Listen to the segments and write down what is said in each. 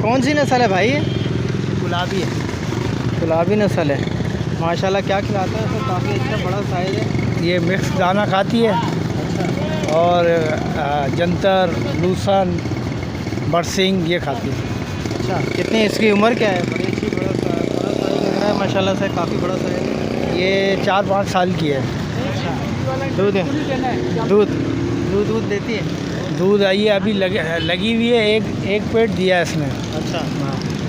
कौन सी नस्ल है भाई ये? गुलाबी है। गुलाबी नस्ल है माशाल्लाह। क्या खिलाता है सर? काफ़ी अच्छा बड़ा साइज़ है। ये मिक्स दाना खाती है और जंतर लूसन बरसिंग ये खाती है। अच्छा, कितनी इसकी उम्र क्या है? बड़ी अच्छी बड़ा साइज़ लग रहा है माशाल्लाह से, काफ़ी बड़ा साइज़ है। ये 4-5 साल की है। अच्छा, दूध दूध दूध दूध देती है? दूध आई है अभी लगी हुई है। एक पेट दिया है इसने। अच्छा,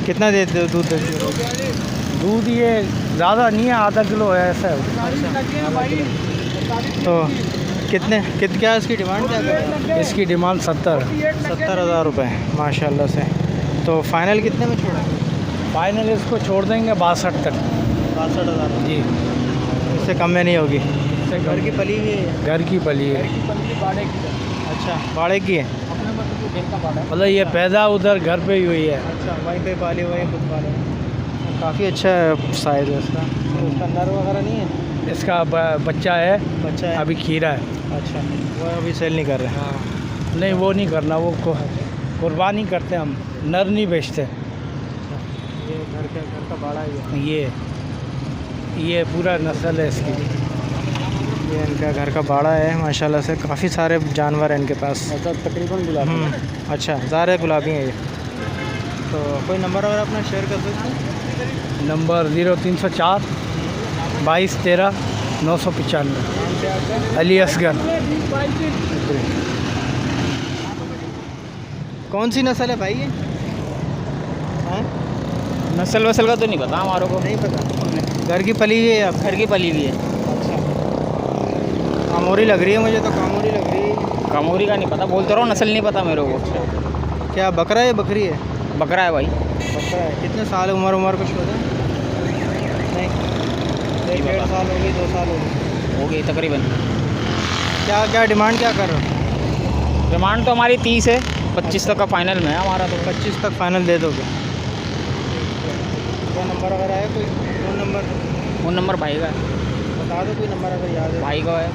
कितना देते हो दूध देती हो? दूध ये ज़्यादा नहीं है, आधा किलो है ऐसा है। तो क्या इसकी डिमांड क्या कर रहे हैं? इसकी डिमांड 70,000 रुपये माशाल्लाह से। तो फाइनल कितने में छोड़ा? फाइनल इसको छोड़ देंगे 62 तक। 62,000 जी, इससे कम में नहीं होगी? घर की पली हुई है? घर की पली है। अच्छा, बाड़े की है? मतलब ये पैदा उधर घर पे ही हुई है। अच्छा, वहीं पे पाली वहीं खुद पाले। काफ़ी अच्छा साइज़ है इसका। तो उसका नर वगैरह नहीं है? इसका बच्चा है, बच्चा है अभी खीरा है। अच्छा, वो अभी सेल नहीं कर रहे? हाँ, नहीं वो नहीं करना, वो कुर्बानी करते हम, नर नहीं बेचते। ये घर का बाड़ा ही है? ये पूरा नस्ल है इसकी। ये इनका घर का बाड़ा है माशाल्लाह से। काफ़ी सारे जानवर हैं इनके पास। मतलब तकरीबन गुलाबी। अच्छा, ज़्यादा गुलाबी हैं ये। तो कोई नंबर वगैरह अपना शेयर कर सकते हैं? नंबर 0304 22 13 995। अली असगर। कौन सी नस्ल है भाई ये? हाँ, नस्ल वसल का तो नहीं पता हमारे को। नहीं पता। घर की पली हुई है आप? घर की पली हुई है। अच्छा, कामोरी लग रही है मुझे तो। कामोरी लग रही है। कामोरी का नहीं पता, बोलते रहो नस्ल नहीं पता मेरे को। क्या बकरा है बकरी है? बकरा है भाई। बकरा है। कितने साल उम्र कुछ होता है? नहीं, 1-1.5 साल हो गई, 2 साल हो गई हो गई तकरीबन। क्या डिमांड क्या कर रहे हो? डिमांड तो हमारी 30 है, 25 तक का फाइनल में है हमारा। तो 25 तक फाइनल दे दोगे? कोई नंबर वगैरह है? कोई फ़ोन नंबर? फ़ोन नंबर भाई का है। बता दो कोई नंबर अगर याद है। भाई का है